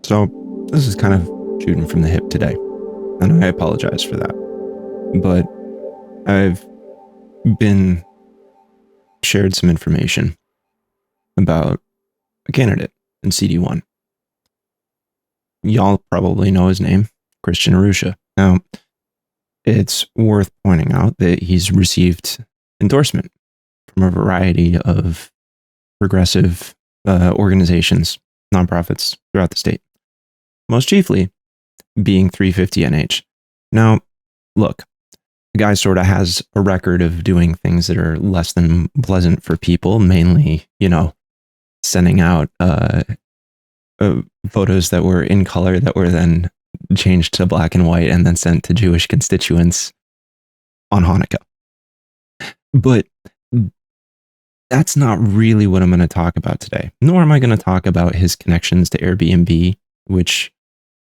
So this is kind of shooting from the hip today, and I apologize for that. But I've been shared some information about a candidate in CD1. Y'all probably know his name, Christian Urrutia. Now, it's worth pointing out that he's received endorsement from a variety of progressive organizations, nonprofits throughout the state, most chiefly being 350NH. Now, look, the guy sort of has a record of doing things that are less than pleasant for people, mainly, sending out photos that were in color that were then changed to black and white and then sent to Jewish constituents on Hanukkah. But that's not really what I'm going to talk about today, nor am I going to talk about his connections to Airbnb, which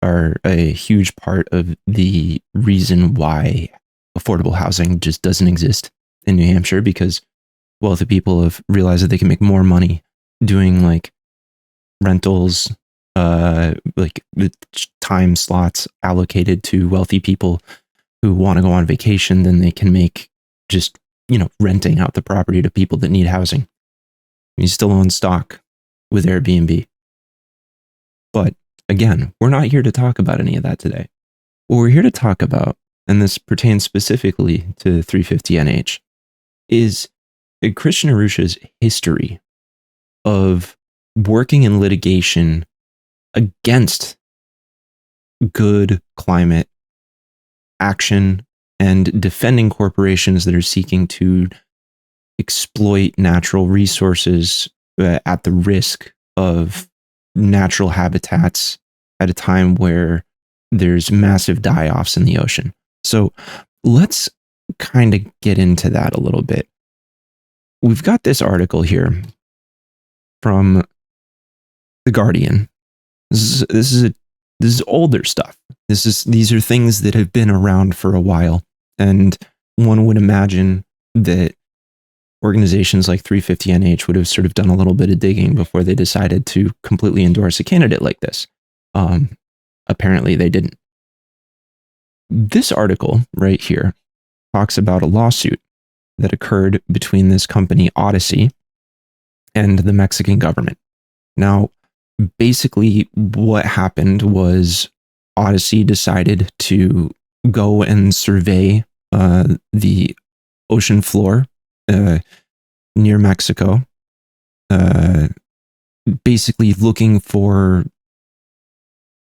are a huge part of the reason why affordable housing just doesn't exist in New Hampshire, because wealthy people have realized that they can make more money doing like rentals, like the time slots allocated to wealthy people who want to go on vacation than they can make just, renting out the property to people that need housing. He still owns stock with Airbnb. But again, we're not here to talk about any of that today. What we're here to talk about, and this pertains specifically to 350NH, is Christian Urrutia's history of working in litigation against good climate action and defending corporations that are seeking to exploit natural resources at the risk of natural habitats at a time where there's massive die-offs in the ocean. So let's kind of get into that a little bit. We've got this article here from The Guardian. This is older stuff. These are things that have been around for a while, and one would imagine that organizations like 350NH would have sort of done a little bit of digging before they decided to completely endorse a candidate like this. Apparently they didn't. This article right here talks about a lawsuit that occurred between this company Odyssey and the Mexican government. Now, basically what happened was Odyssey decided to go and survey the ocean floor near Mexico, basically looking for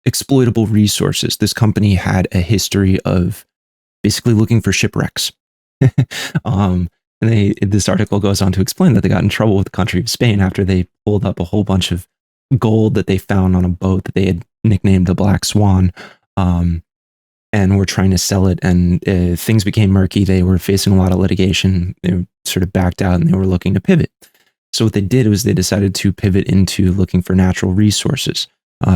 exploitable resources. This company had a history of basically looking for shipwrecks. And this article goes on to explain that they got in trouble with the country of Spain after they pulled up a whole bunch of gold that they found on a boat that they had nicknamed the Black Swan, and were trying to sell it, and things became murky. They were facing a lot of litigation. They sort of backed out and they were looking to pivot. So what they did was they decided to pivot into looking for natural resources.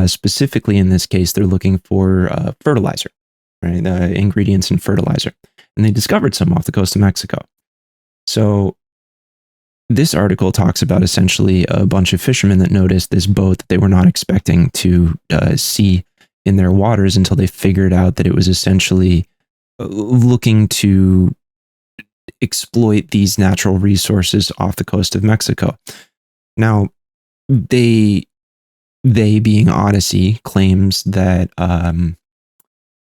Specifically in this case, they're looking for fertilizer, right? Ingredients in fertilizer. And they discovered some off the coast of Mexico. So this article talks about essentially a bunch of fishermen that noticed this boat that they were not expecting to see in their waters until they figured out that it was essentially looking to exploit these natural resources off the coast of Mexico. Now, they being Odyssey, claims that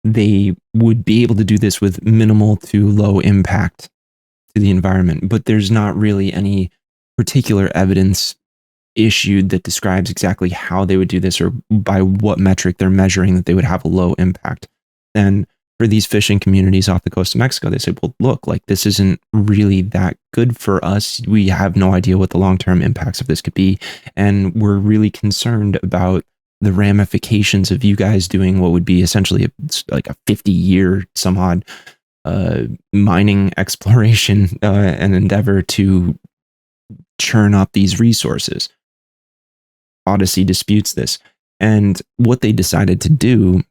they would be able to do this with minimal to low impact to the environment, but there's not really any particular evidence issued that describes exactly how they would do this or by what metric they're measuring that they would have a low impact. And for these fishing communities off the coast of Mexico, they said, well, look, like this isn't really that good for us. We have no idea what the long-term impacts of this could be. And we're really concerned about the ramifications of you guys doing what would be essentially like a 50-year some odd mining exploration and endeavor to churn up these resources. Odyssey disputes this. And what they decided to do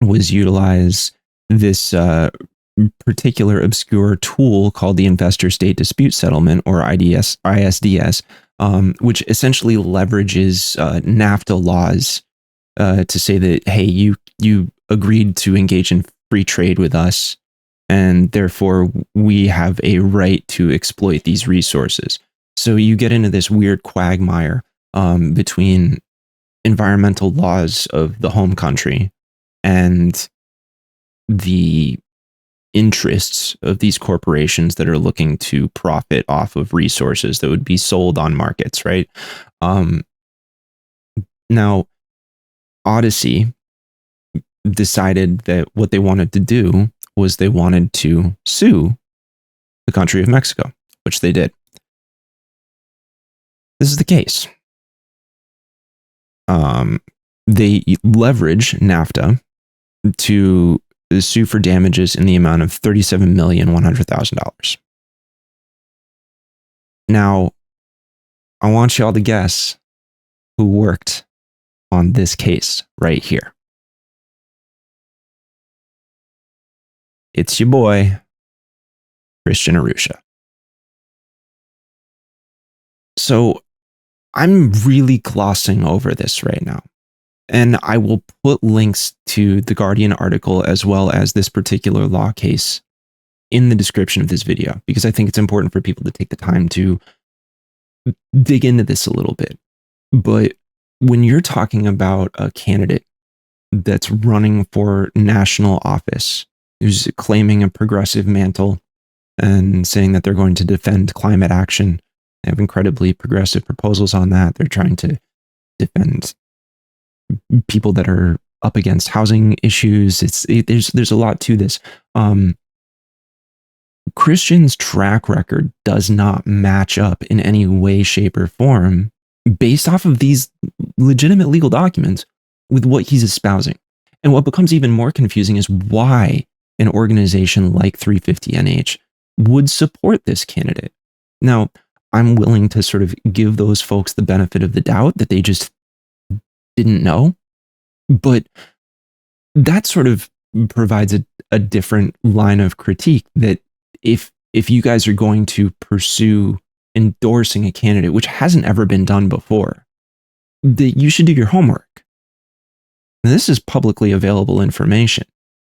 was utilize this particular obscure tool called the Investor State Dispute Settlement, or ISDS, which essentially leverages NAFTA laws to say that, hey, you agreed to engage in free trade with us, and therefore we have a right to exploit these resources. So you get into this weird quagmire between environmental laws of the home country and the interests of these corporations that are looking to profit off of resources that would be sold on markets, right? Now, Odyssey decided that what they wanted to do was they wanted to sue the country of Mexico, which they did. This is the case. They leverage NAFTA to sue for damages in the amount of $37,100,000. Now, I want y'all to guess who worked on this case right here. It's your boy, Christian Urrutia. So I'm really glossing over this right now. And I will put links to the Guardian article as well as this particular law case in the description of this video, because I think it's important for people to take the time to dig into this a little bit. But when you're talking about a candidate that's running for national office, who's claiming a progressive mantle and saying that they're going to defend climate action, they have incredibly progressive proposals on that. They're trying to defend people that are up against housing issues. There's a lot to this. Christian's track record does not match up in any way, shape, or form based off of these legitimate legal documents with what he's espousing. And what becomes even more confusing is why an organization like 350NH would support this candidate. Now, I'm willing to sort of give those folks the benefit of the doubt that they just didn't know, but that sort of provides a different line of critique that if you guys are going to pursue endorsing a candidate, which hasn't ever been done before, that you should do your homework. And this is publicly available information.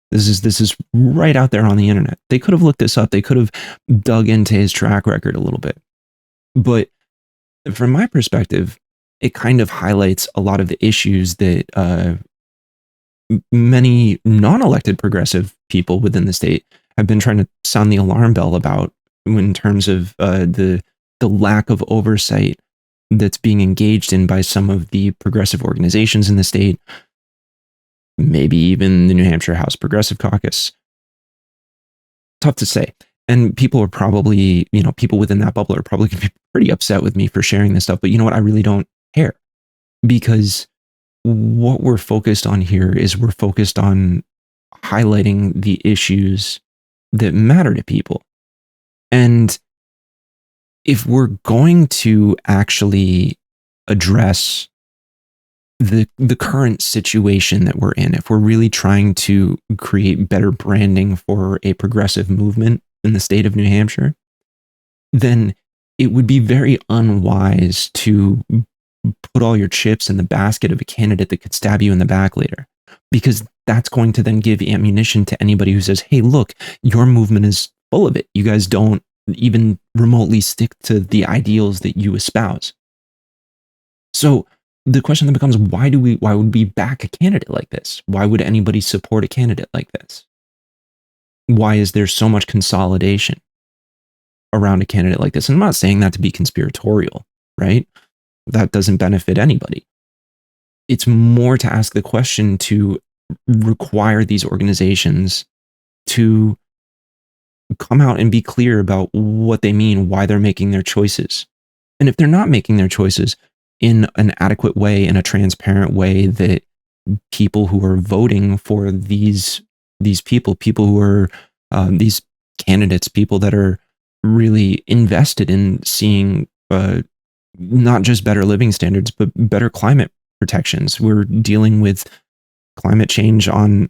This is right out there on the internet. They could have looked this up. They could have dug into his track record a little bit. But from my perspective, it kind of highlights a lot of the issues that many non-elected progressive people within the state have been trying to sound the alarm bell about, in terms of the lack of oversight that's being engaged in by some of the progressive organizations in the state, maybe even the New Hampshire House Progressive Caucus. Tough to say. And people are probably, people within that bubble are probably going to be pretty upset with me for sharing this stuff. But you know what? I really don't care, because what we're focused on here is we're focused on highlighting the issues that matter to people. And if we're going to actually address the current situation that we're in, if we're really trying to create better branding for a progressive movement in the state of New Hampshire, then it would be very unwise to put all your chips in the basket of a candidate that could stab you in the back later, because that's going to then give ammunition to anybody who says, hey, look, your movement is full of it. You guys don't even remotely stick to the ideals that you espouse. So the question then becomes, why would we back a candidate like this? Why would anybody support a candidate like this? Why is there so much consolidation around a candidate like this? And I'm not saying that to be conspiratorial, right? That doesn't benefit anybody. It's more to ask the question to require these organizations to come out and be clear about what they mean, why they're making their choices. And if they're not making their choices in an adequate way, in a transparent way, that people who are voting for these people who are these candidates, people that are really invested in seeing not just better living standards, but better climate protections. We're dealing with climate change on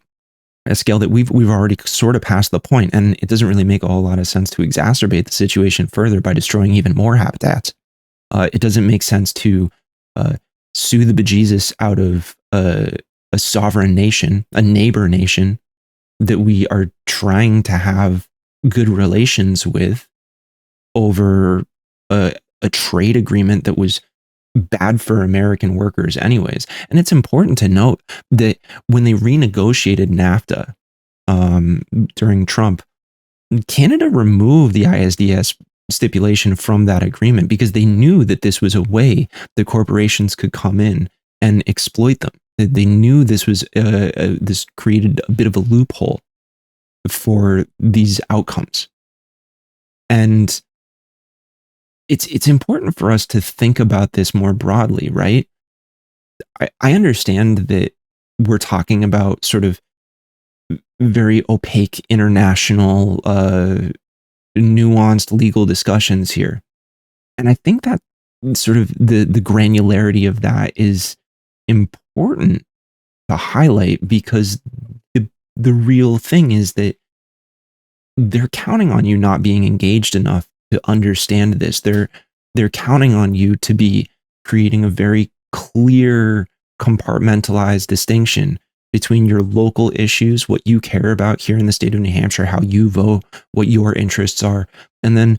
a scale that we've already sort of passed the point, and it doesn't really make a whole lot of sense to exacerbate the situation further by destroying even more habitats. It doesn't make sense to sue the bejesus out of a sovereign nation, a neighbor nation that we are trying to have good relations with over a trade agreement that was bad for American workers anyways. And it's important to note that when they renegotiated NAFTA during Trump, Canada removed the ISDS stipulation from that agreement because they knew that this was a way that corporations could come in and exploit them. They knew this was this created a bit of a loophole for these outcomes. And it's important for us to think about this more broadly, right? I understand that we're talking about sort of very opaque international nuanced legal discussions here. And I think that sort of the granularity of that is important to highlight because the real thing is that they're counting on you not being engaged enough to understand this. They're counting on you to be creating a very clear, compartmentalized distinction between your local issues, what you care about here in the state of New Hampshire, how you vote, what your interests are, and then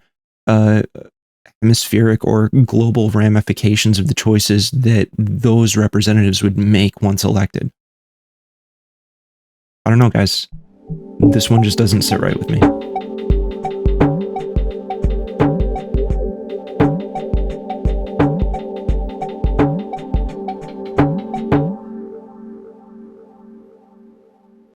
hemispheric or global ramifications of the choices that those representatives would make once elected. I don't know, guys. This one just doesn't sit right with me.